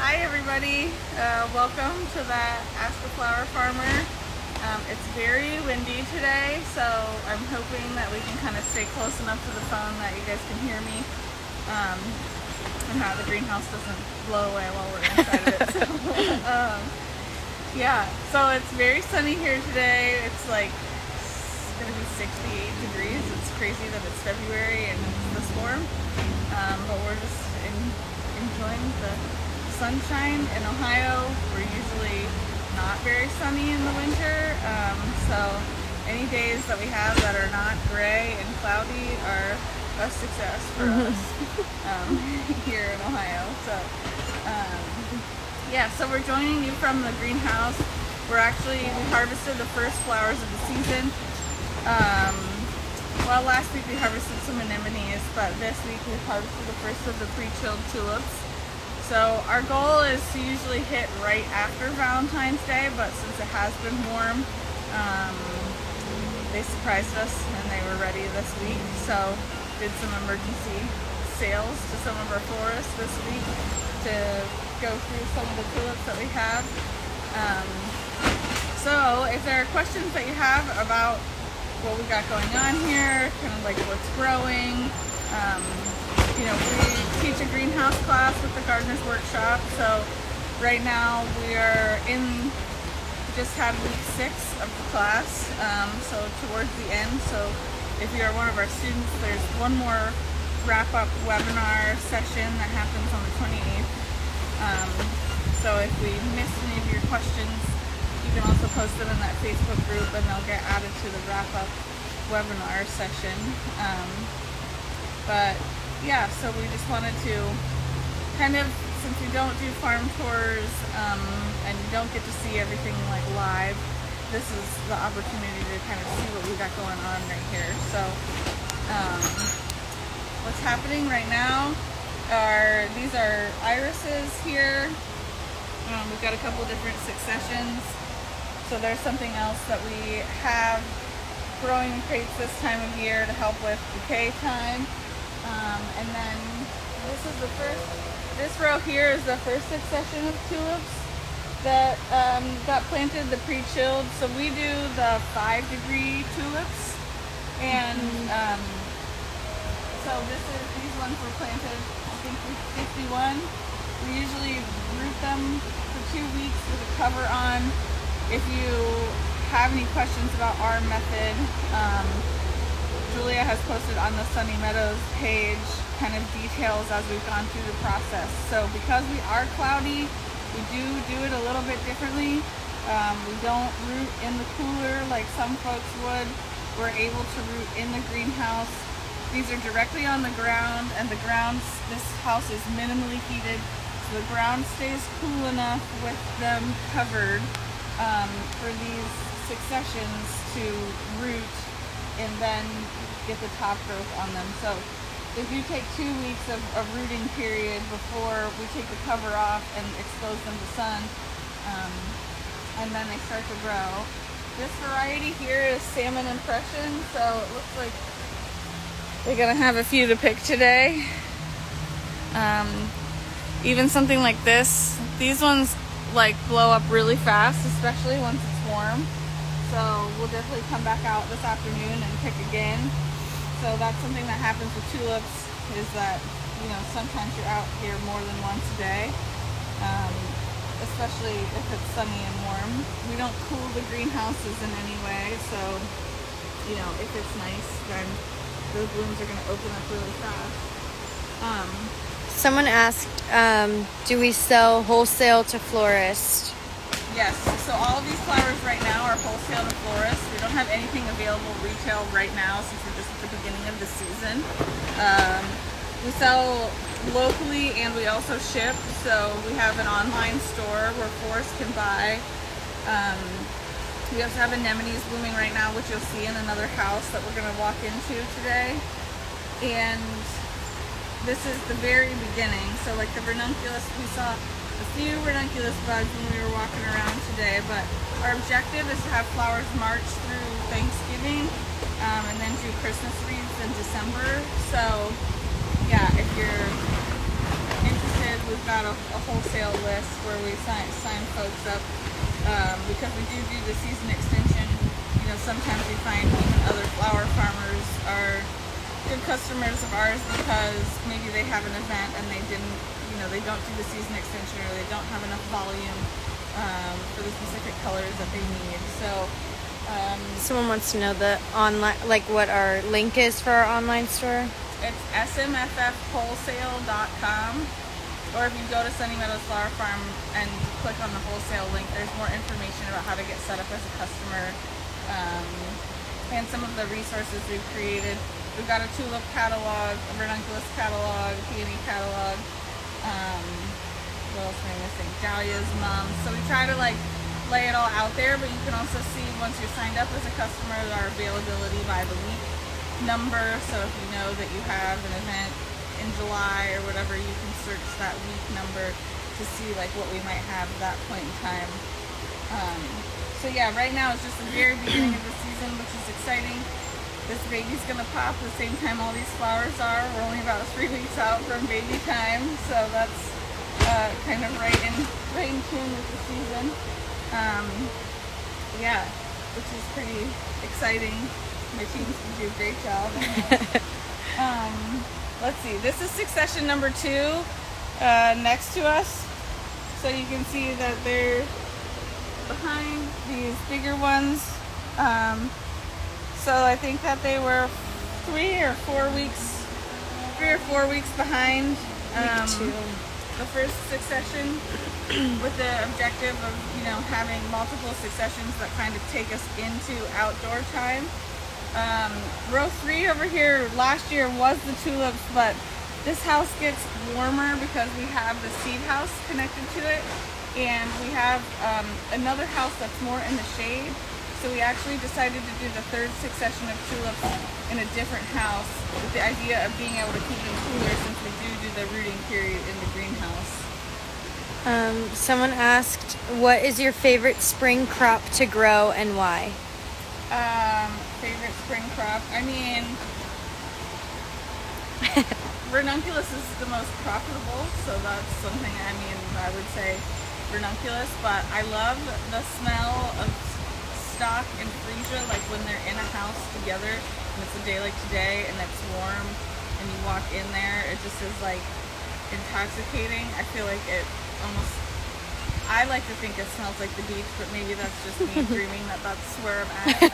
Hi everybody, welcome to the Ask a Flower Farmer. It's very windy today, so I'm hoping that we can kind of stay close enough to the phone that you guys can hear me, and how the greenhouse doesn't blow away while we're inside of it. So it's very sunny here today. It's going to be 68 degrees. It's crazy that it's February and it's this warm, but we're just enjoying the sunshine. In Ohio, we're usually not very sunny in the winter, so any days that we have that are not gray and cloudy are a success for us here in Ohio. So we're joining you from the greenhouse. We harvested the first flowers of the season. Last week we harvested some anemones, but this week we harvested the first of the pre-chilled tulips. So our goal is to usually hit right after Valentine's Day, but since it has been warm, they surprised us and they were ready this week. So did some emergency sales to some of our florists this week to go through some of the tulips that we have. So if there are questions that you have about what we got going on here, kind of like what's growing, we teach a greenhouse class with the Gardener's Workshop. So right now we are just had week 6 of the class, so towards the end. So if you are one of our students, there's one more wrap-up webinar session that happens on the 28th. So if we missed any of your questions, you can also post them in that Facebook group and they'll get added to the wrap-up webinar session. So we just wanted to kind of, since we don't do farm tours and you don't get to see everything like live, this is the opportunity to kind of see what we got going on right here. So what's happening right now these are irises here. We've got a couple different successions. So there's something else that we have growing in crates this time of year to help with decay time. And then this row here is the first succession of tulips that got planted, the pre-chilled. So we do the 5-degree tulips, and so these ones were planted, I think, 51. We usually root them for 2 weeks with a cover on. If you have any questions about our method, Julia has posted on the Sunny Meadows page kind of details as we've gone through the process. So because we are cloudy, we do it a little bit differently. We don't root in the cooler like some folks would. We're able to root in the greenhouse. These are directly on the ground, and this house is minimally heated, so the ground stays cool enough with them covered for these successions to root and then get the top growth on them. So if you take 2 weeks of rooting period before we take the cover off and expose them to sun, and then they start to grow. This variety here is Salmon Impression, so it looks like we're gonna have a few to pick today. Even something like this, these ones blow up really fast, especially once it's warm. So we'll definitely come back out this afternoon and pick again. So that's something that happens with tulips, is that sometimes you're out here more than once a day, especially if it's sunny and warm. We don't cool the greenhouses in any way, so if it's nice, then those blooms are going to open up really fast. Someone asked, do we sell wholesale to florists? Yes, so all of these flowers right now are wholesale to florists. We don't have anything available retail right now since we're just at the beginning of the season. We sell locally and we also ship, so we have an online store where florists can buy. We also have anemones blooming right now, which you'll see in another house that we're going to walk into today. And this is the very beginning. So like the ranunculus, we saw a few ranunculus buds when we were walking around today, but our objective is to have flowers March through Thanksgiving, and then do Christmas wreaths in December. So yeah, if you're interested, we've we've got a wholesale list where we sign folks up because we do the season extension. You know, sometimes we find even other flower farmers are good customers of ours because maybe they have an event and they didn't, you know, they don't do the season extension or they don't have enough volume for the specific colors that they need. So someone wants to know the online, like what our link is for our online store. it's smffwholesale.com, or if you go to Sunny Meadows Flower Farm and click on the wholesale link, there's more information about how to get set up as a customer and some of the resources we've created. We've got a tulip catalog, a ranunculus catalog, a peony catalog. What else am I missing? Dahlias, mums. So we try to like lay it all out there, but you can also see once you're signed up as a customer our availability by the week number. So if you know that you have an event in July or whatever, you can search that week number to see like what we might have at that point in time. So yeah, right now it's just the very beginning of the season, which is exciting. This baby's gonna pop the same time all these flowers are. We're only about 3 weeks out from baby time, so that's kind of right in tune with the season. Yeah, which is pretty exciting. My teams can do a great job. Let's see, this is succession number 2 next to us. So you can see that they're behind these bigger ones. So I think that they were 3 or 4 weeks behind the first succession, with the objective of, you know, having multiple successions that kind of take us into outdoor time. Row 3 over here last year was the tulips, but this house gets warmer because we have the seed house connected to it, and we have another house that's more in the shade. So we actually decided to do the 3rd succession of tulips in a different house with the idea of being able to keep them cooler, since we do the rooting period in the greenhouse. Someone asked, what is your favorite spring crop to grow and why? Favorite spring crop? I mean, ranunculus is the most profitable, so that's something, I would say ranunculus, but I love the smell of stock and freesia, like when they're in a house together and it's a day like today and it's warm and you walk in there, it just is like intoxicating. I feel like it almost, I like to think it smells like the beach, but maybe that's just me dreaming that that's where I'm at.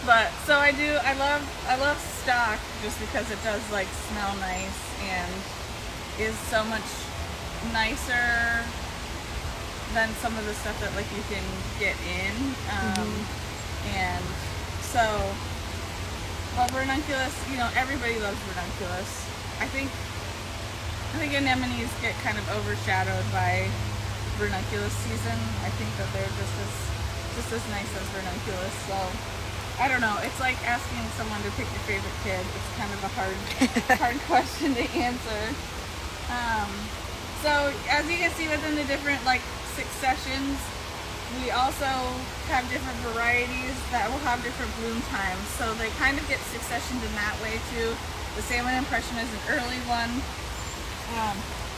But so I love stock just because it does like smell nice and is so much nicer than some of the stuff that like you can get in. And so, but ranunculus, you know, everybody loves ranunculus. I think anemones get kind of overshadowed by ranunculus season. I think that they're just as nice as ranunculus. So I don't know. It's like asking someone to pick your favorite kid. It's kind of a hard question to answer. So as you can see within the different like successions, we also have different varieties that will have different bloom times. So they kind of get successioned in that way too. The Salmon Impression is an early one.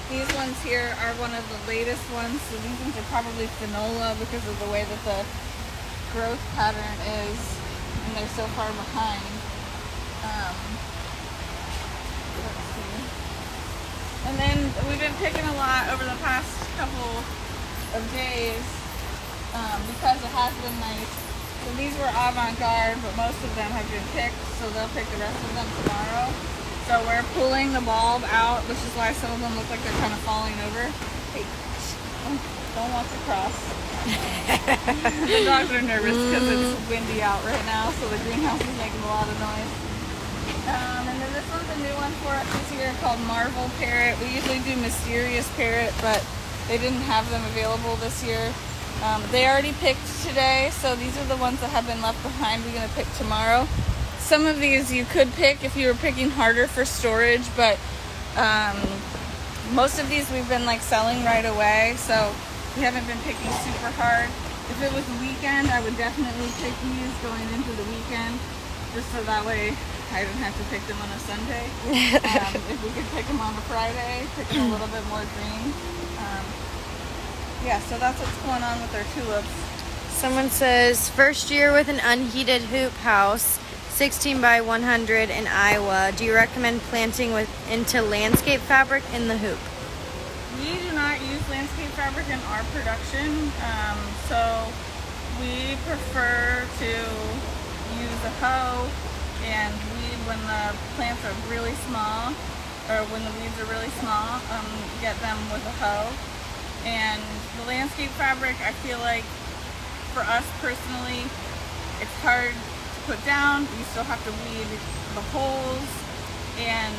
These ones here are one of the latest ones. So these ones are probably Finola because of the way that the growth pattern is, and they're so far behind. Let's see. And then we've been picking a lot over the past couple of days because it has been nice. So these were avant-garde, but most of them have been picked, so they'll pick the rest of them tomorrow. So we're pulling the bulb out, which is why some of them look like they're kind of falling over. Hey, don't walk across. The dogs are nervous because it's windy out right now, so the greenhouse is making a lot of noise. And then this one's a new one for us this year called Marvel Parrot. We usually do Mysterious Parrot, but they didn't have them available this year. They already picked today, so these are the ones that have been left behind. We're going to pick tomorrow. Some of these you could pick if you were picking harder for storage, but most of these we've been like selling right away, so we haven't been picking super hard. If it was the weekend, I would definitely pick these going into the weekend, just so that way I didn't have to pick them on a Sunday. If we could pick them on a Friday, pick them a little bit more green. Yeah, so that's what's going on with our tulips. Someone says, first year with an unheated hoop house, 16 by 100 in Iowa. Do you recommend planting into landscape fabric in the hoop? We do not use landscape fabric in our production, so we prefer to use a hoe and weed when the plants are really small, or when the weeds are really small, get them with a hoe. And the landscape fabric, I feel like for us personally, it's hard to put down. You still have to weed the holes, and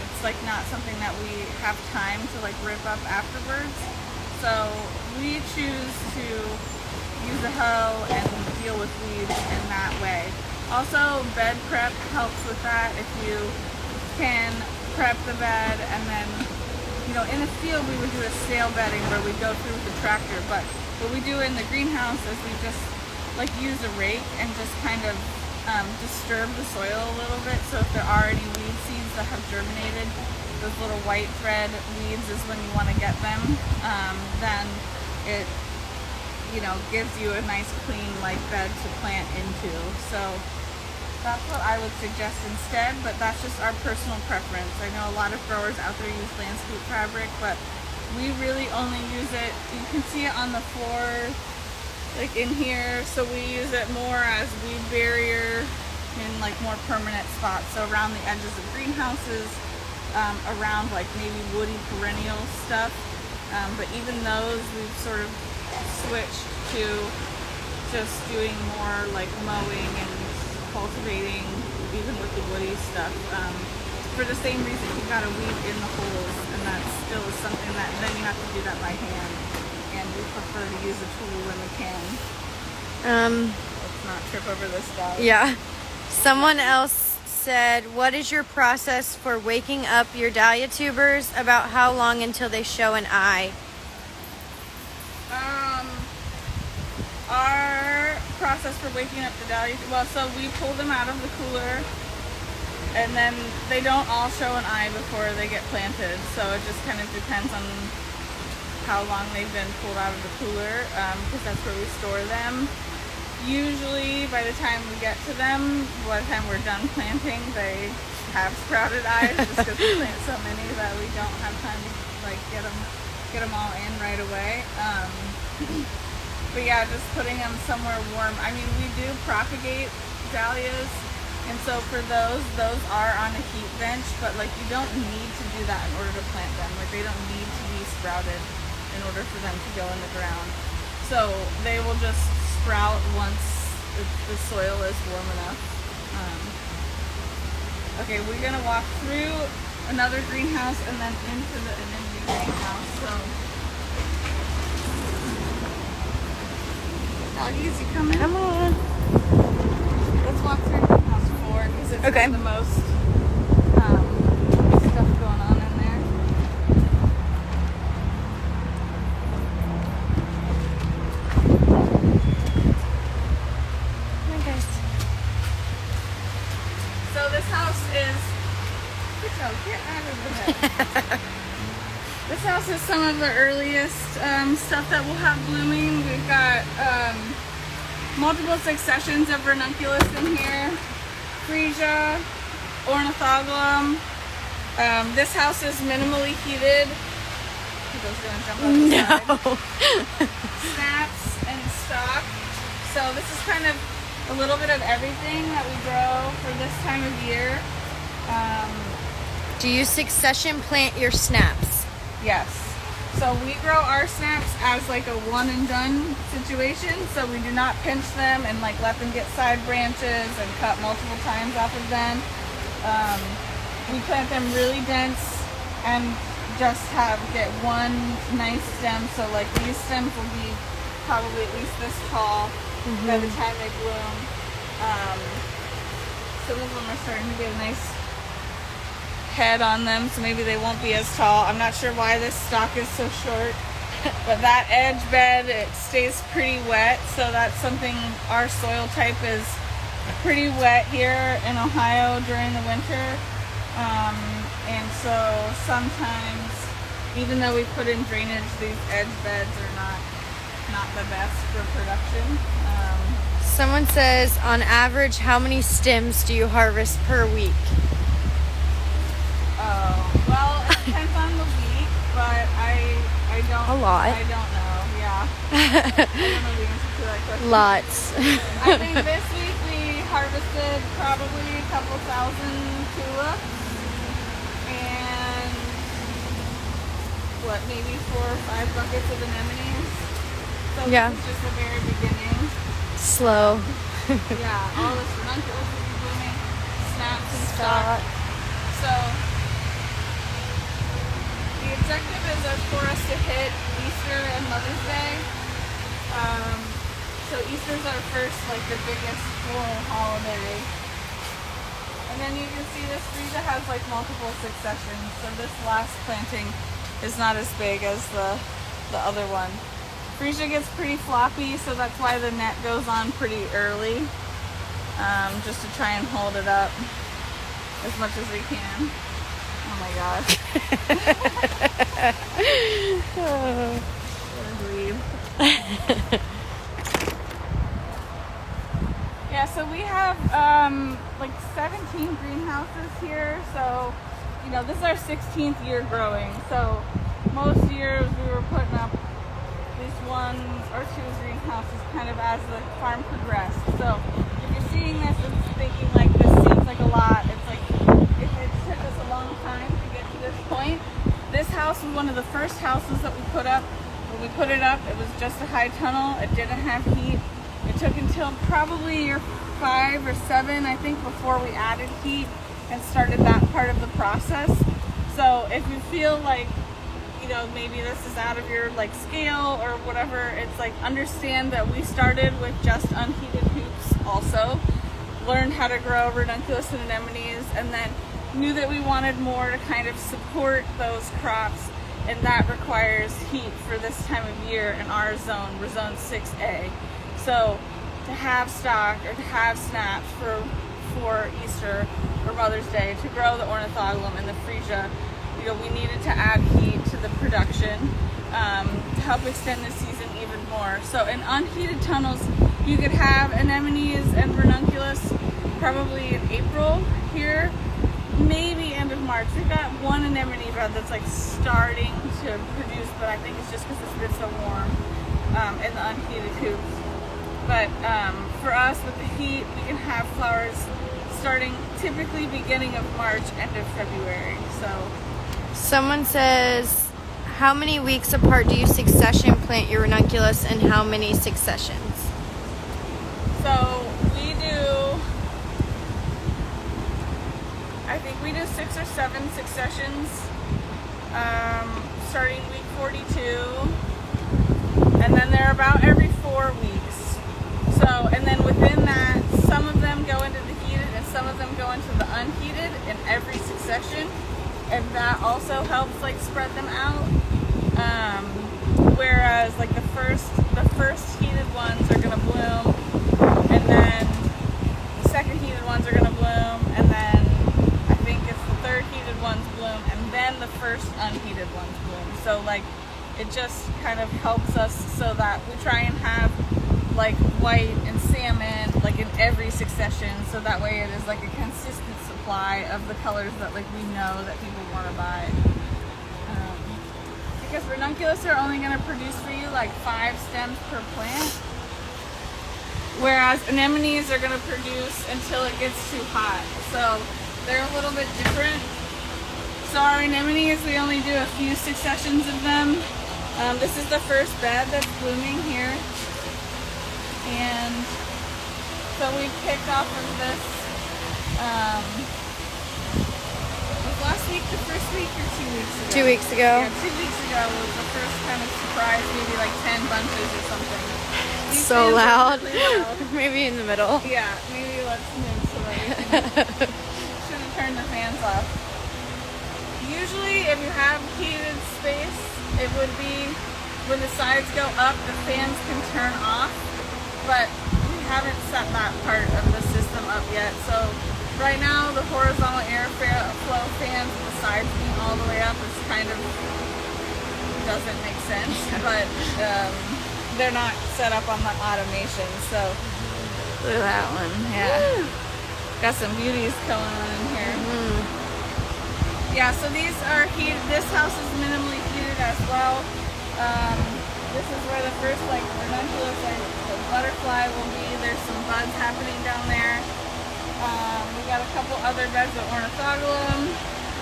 it's like not something that we have time to like rip up afterwards. So we choose to use a hoe and deal with weeds in that way. Also, bed prep helps with that. If you can prep the bed, and then, you know, in the field we would do a stale bedding where we go through with the tractor, but what we do in the greenhouse is we just like use a rake and just kind of disturb the soil a little bit. So if there are any weed seeds that have germinated, those little white thread weeds is when you want to get them. Then it, you know, gives you a nice clean like bed to plant into. So that's what I would suggest instead, but that's just our personal preference. I know a lot of growers out there use landscape fabric, but we really only use it, you can see it on the floor, like in here, so we use it more as weed barrier in like more permanent spots. So around the edges of greenhouses, around like maybe woody perennial stuff, but even those we've sort of switched to just doing more like mowing and cultivating, even with the woody stuff, for the same reason. You gotta weed in the holes, and that still is something that then you have to do that by hand, and we prefer to use a tool when we can. Let's not trip over this stuff. Yeah. Someone else said, what is your process for waking up your dahlia tubers? About how long until they show an eye? Our process for waking up the dahlia, well, so we pull them out of the cooler, and then they don't all show an eye before they get planted. So it just kind of depends on how long they've been pulled out of the cooler, because that's where we store them. Usually by the time we get to them, by the time we're done planting, they have sprouted eyes, just because we plant so many that we don't have time to like get them all in right away. But yeah, just putting them somewhere warm. I mean, we do propagate dahlias, and so for those are on a heat bench, but like you don't need to do that in order to plant them. Like they don't need to be sprouted in order for them to go in the ground. So they will just sprout once the soil is warm enough. Okay, we're gonna walk through another greenhouse and then into the new greenhouse. So doggies, you coming? Come on. Let's walk through greenhouse 4 because it's Okay. got the most stuff going on in there. Hi guys. So this house is, get out of the bed. This house is some of the earliest stuff that we'll have blooming. We've got multiple successions of ranunculus in here, freesia, ornithogalum. This house is minimally heated. Those gonna jump on the side. Snaps and stock. So this is kind of a little bit of everything that we grow for this time of year. Do you succession plant your snaps? Yes. So we grow our snaps as like a one and done situation. So we do not pinch them and like let them get side branches and cut multiple times off of them. We plant them really dense and just get one nice stem. So like these stems will be probably at least this tall by the time they bloom. Some of them are starting to get a nice head on them, so maybe they won't be as tall. I'm not sure why this stalk is so short, but that edge bed, it stays pretty wet, so that's something. Our soil type is pretty wet here in Ohio during the winter. And so sometimes, even though we put in drainage, these edge beds are not the best for production. Someone says, on average, how many stems do you harvest per week? Oh, well, it depends on the week, but I don't. A lot. I don't know. Yeah. I don't know the answer to that question. Lots. I think this week we harvested probably a couple thousand tulips and maybe 4 or 5 buckets of anemones. So Yeah. this is just the very beginning. Slow. Yeah, all this ranunculus will be blooming, snaps and stock. So the objective is for us to hit Easter and Mother's Day. So Easter's our first, the biggest floral holiday. And then you can see this freesia has multiple successions. So this last planting is not as big as the other one. Freesia gets pretty floppy, so that's why the net goes on pretty early, just to try and hold it up as much as we can. Oh my gosh. Yeah, so we have 17 greenhouses here. So, this is our 16th year growing. So most years we were putting up at least 1 or 2 greenhouses kind of as the farm progressed. So if you're seeing this and thinking this seems like a lot, it's if it took us a long time to get to this point. This house was one of the first houses that we put up. When we put it up, it was just a high tunnel. It didn't have heat. It took until probably year 5 or 7, I think, before we added heat and started that part of the process. So if you feel maybe this is out of your scale or whatever, it's understand that we started with just unheated hoops also, learned how to grow ranunculus and anemones, and then knew that we wanted more to kind of support those crops, and that requires heat for this time of year in our zone. We're zone 6A. So to have stock or to have snaps for Easter or Mother's Day, to grow the ornithogalum and the freesia, we needed to add heat to the production to help extend the season even more. So in unheated tunnels, you could have anemones and ranunculus probably in April here, maybe end of March. We've got one anemone bed that's starting to produce, but I think it's just because it's been so warm in the unheated coops. But for us, with the heat, we can have flowers starting typically beginning of March, end of February. So someone says, how many weeks apart do you succession plant your ranunculus, and how many successions? So I think we do 6 or 7 successions, starting week 42, and then they're about every 4 weeks. So, and then within that, some of them go into the heated and some of them go into the unheated in every succession, and that also helps spread them out. Whereas the first heated ones are gonna bloom, and then the second heated ones are gonna bloom, and then I think it's the third heated ones bloom, and then the first unheated ones bloom. So it just kind of helps us so that we try and have white and salmon in every succession, so that way it is a consistent supply of the colors that we know that people want to buy. Because ranunculus are only going to produce for you 5 stems per plant, whereas anemones are going to produce until it gets too hot. So they're a little bit different. So our anemones, we only do a few successions of them. This is the first bed that's blooming here. And so we kicked off of this, was last week the first week or 2 weeks ago? 2 weeks ago. Yeah, 2 weeks ago was the first kind of surprise, maybe 10 bunches or something. These So fans are loud. really loud. Maybe in the middle. Yeah, maybe let's move so that we can, should have turned the fans off. Usually if you have heated space, it would be when the sides go up, the fans can turn off, but we haven't set that part of the system them up yet. So right now the horizontal airflow fans with the sides being all the way up is kind of doesn't make sense, but they're not set up on the automation. So look at that one. Yeah. Woo. Got some beauties going on in here. Yeah, so these are heated. This house is minimally heated as well. This is where the first ranunculus, the butterfly will be. There's some buds happening down there. We got a couple other beds of ornithogalum,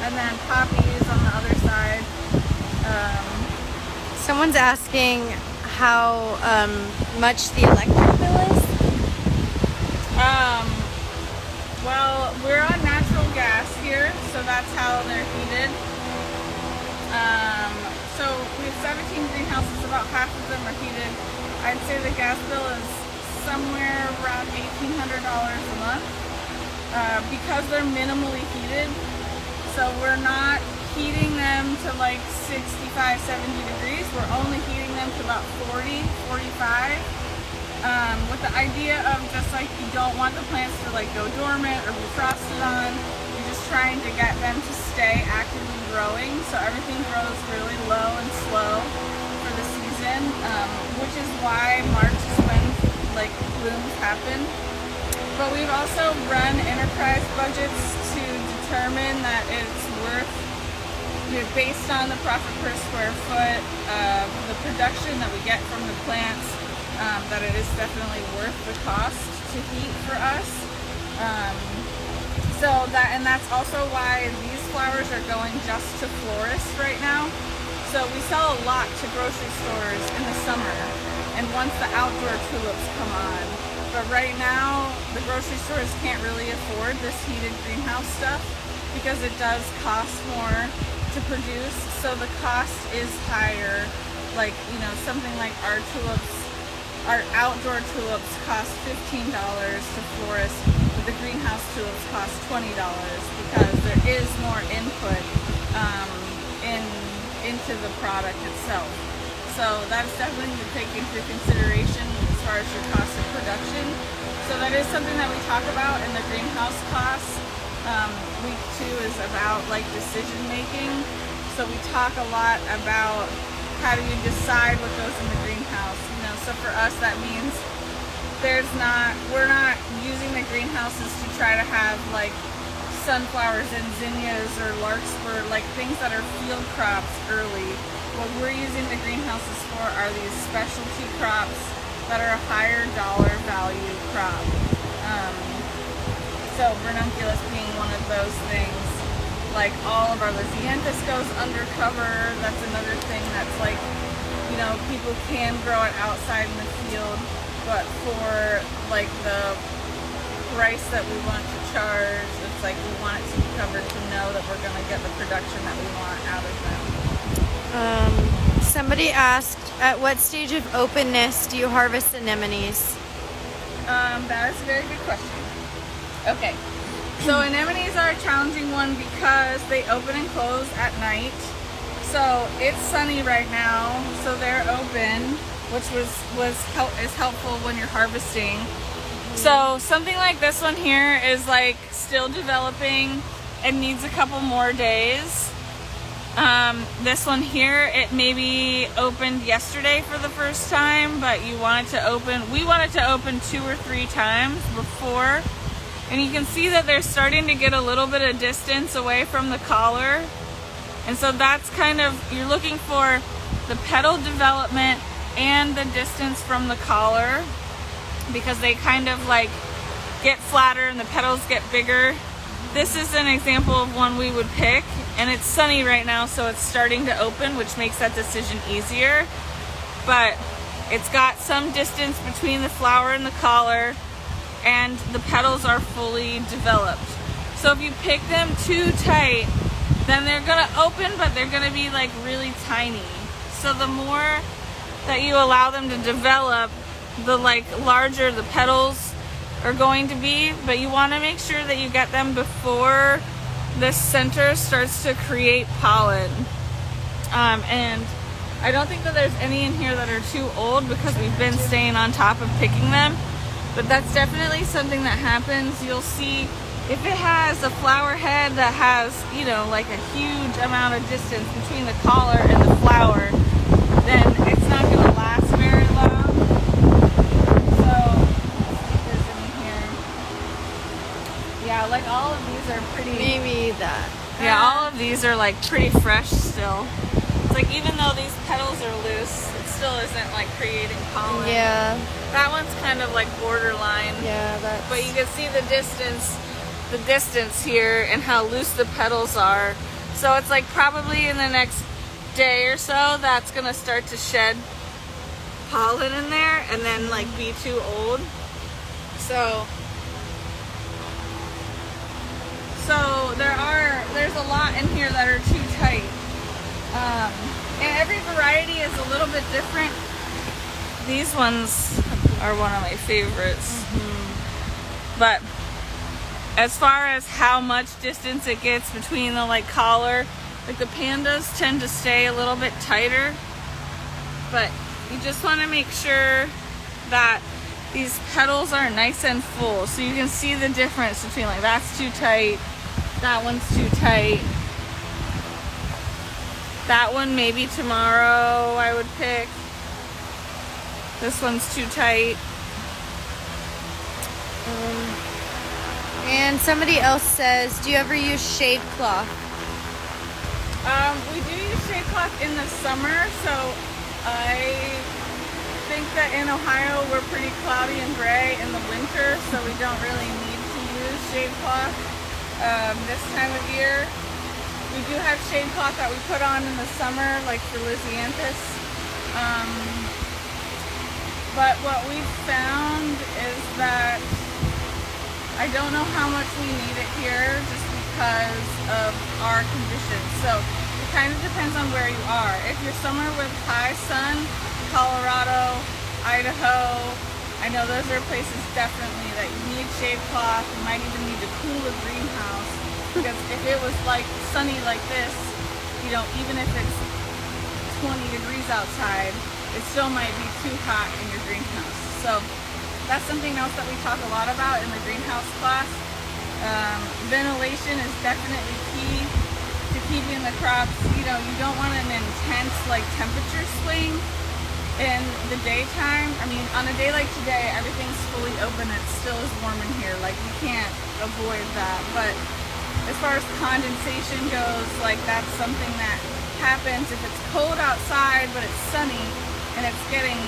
and then poppies on the other side. Someone's asking how much the electric bill is. Well, we're on natural gas here, so that's how they're heated. So we have 17 greenhouses, about half of them are heated. I'd say the gas bill is somewhere around $1,800 a month because they're minimally heated. So we're not heating them to like 65, 70 degrees. We're only heating them to about 40, 45. With the idea of just like you don't want the plants to like go dormant or be frosted on. You're just trying to get them to stay actively growing, so everything grows really low and slow for the season, which is why March is when like blooms happen. But we've also run enterprise budgets to determine that it's worth, based on the profit per square foot, the production that we get from the plants, that it is definitely worth the cost to heat for us. And that's also why these flowers are going just to Florist right now. So we sell a lot to grocery stores in the summer and once the outdoor tulips come on. But right now the grocery stores can't really afford this heated greenhouse stuff because it does cost more to produce. So the cost is higher. Like, you know, something like our tulips, our outdoor tulips cost $15 to Florist, but the greenhouse tulips cost $20 because there is more input into the product itself. So that's definitely to take into consideration as far as your cost of production. So that is something that we talk about in the greenhouse costs. Week 2 is about like decision making. So we talk a lot about how do you decide what goes in the greenhouse. You know, so for us that means we're not using the greenhouses to try to have like sunflowers and zinnias or larkspur, like things that are field crops early. What we're using the greenhouses for are these specialty crops that are a higher dollar value crop. So ranunculus being one of those things. Like all of our Lysianthus goes undercover. That's another thing that's like, you know, people can grow it outside in the field, but for like the price that we want to charge, it's like we want it to be covered to know that we're going to get the production that we want out of them. Somebody asked, at what stage of openness do you harvest anemones? That is a very good question. Okay. So anemones are a challenging one because they open and close at night. So it's sunny right now, so they're open, which is helpful when you're harvesting. So something like this one here is like still developing and needs a couple more days. This one here, it maybe opened yesterday for the first time, but we want it to open 2 or 3 times before. And you can see that they're starting to get a little bit of distance away from the collar. And so that's kind of, you're looking for the petal development and the distance from the collar, because they kind of like get flatter and the petals get bigger. This is an example of one we would pick, and it's sunny right now, so it's starting to open, which makes that decision easier. But it's got some distance between the flower and the collar, and the petals are fully developed. So if you pick them too tight, then they're gonna open, but they're gonna be like really tiny. So the more that you allow them to develop, the like larger the petals are going to be, but you want to make sure that you get them before the center starts to create pollen. And I don't think that there's any in here that are too old because we've been staying on top of picking them. But that's definitely something that happens. You'll see if it has a flower head that has, you know, like a huge amount of distance between the collar and the flower, then it's not going to last very long. So, let's see if there's any here. Yeah, like all of these are pretty... Maybe that. Yeah, all of these are like pretty fresh still. It's like even though these petals are loose, it still isn't like creating pollen. Yeah. That one's kind of like borderline. Yeah, that's... But you can see the distance here and how loose the petals are. So it's like probably in the next day or so that's gonna start to shed pollen in there and then like be too old. So there's a lot in here that are too tight. And every variety is a little bit different. These ones are one of my favorites. But as far as how much distance it gets between the like collar, like the pandas tend to stay a little bit tighter, but you just want to make sure that these petals are nice and full, so you can see the difference between like that's too tight, that one's too tight, that one maybe tomorrow I would pick, this one's too tight. And somebody else says, do you ever use shade cloth? We do use shade cloth in the summer, so I think that in Ohio we're pretty cloudy and gray in the winter, so we don't really need to use shade cloth this time of year. We do have shade cloth that we put on in the summer, like for Lysianthus. But what we've found is that I don't know how much we need it here just because of our conditions. So it kind of depends on where you are. If you're somewhere with high sun, Colorado, Idaho, I know those are places definitely that you need shade cloth. You might even need to cool the greenhouse, because if it was like sunny like this, you know, even if it's 20 degrees outside, it still might be too hot in your greenhouse. So that's something else that we talk a lot about in the greenhouse class. Ventilation is definitely key to keeping the crops, you know, you don't want an intense like temperature swing in the daytime. I mean, on a day like today, everything's fully open, it still is warm in here, like you can't avoid that. But as far as condensation goes, like that's something that happens if it's cold outside but it's sunny and it's getting,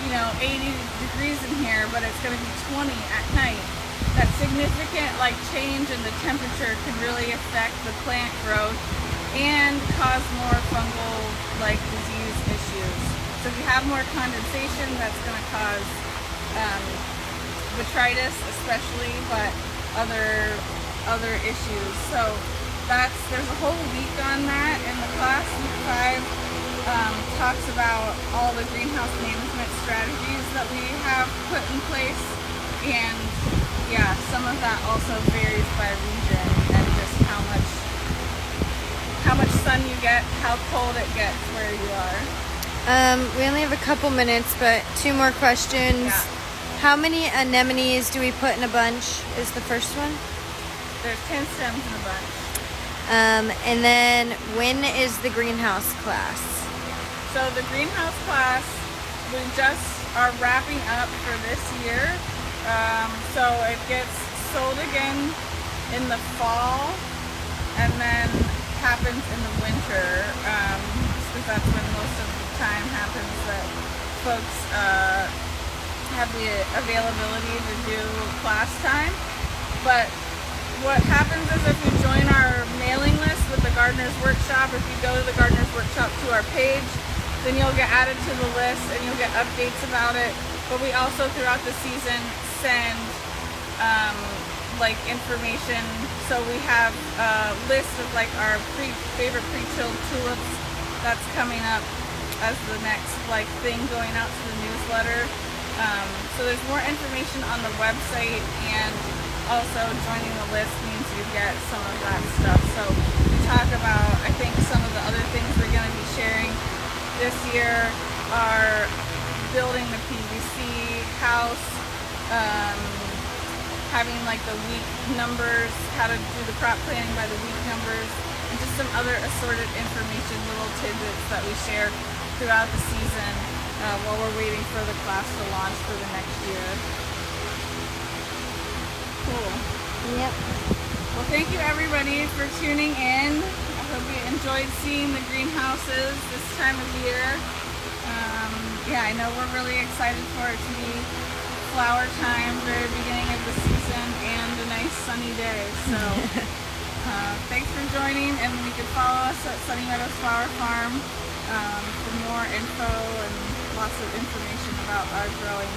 you know, 80 degrees in here, but it's going to be 20 at night. That significant like change in the temperature can really affect the plant growth and cause more fungal like disease issues. So if you have more condensation, that's going to cause botrytis especially, but other issues. So there's a whole week on that in the class. Week 5 talks about all the greenhouse management strategies that we have put in place, and yeah, some of that also varies by region and just how much sun you get, how cold it gets where you are. We only have a couple minutes, but 2 more questions. Yeah. How many anemones do we put in a bunch is the first one. There's 10 stems in a bunch. And then when is the greenhouse class? So the greenhouse class, we just are wrapping up for this year. So it gets sold again in the fall and then happens in the winter, because that's when most of the time happens that folks have the availability to do class time. But what happens is if you join our mailing list with the Gardener's Workshop, if you go to the Gardener's Workshop to our page, then you'll get added to the list and you'll get updates about it. But we also throughout the season send like information. So we have a list of like our favorite pre-chilled tulips that's coming up as the next like thing going out to the newsletter. So there's more information on the website, and also joining the list means you get some of that stuff. So we talk about, I think some of the other things we're going to be sharing this year are building the PVC house, having like the week numbers, how to do the crop planning by the week numbers, and just some other assorted information, little tidbits that we share throughout the season while we're waiting for the class to launch for the next year. Cool. Yep. Well, thank you everybody for tuning in. I hope you enjoyed seeing the greenhouses this time of year. Yeah, I know we're really excited for it to be flower time, very beginning of the season, and a nice sunny day. So thanks for joining, and you can follow us at Sunny Meadows Flower Farm for more info and lots of information about our growing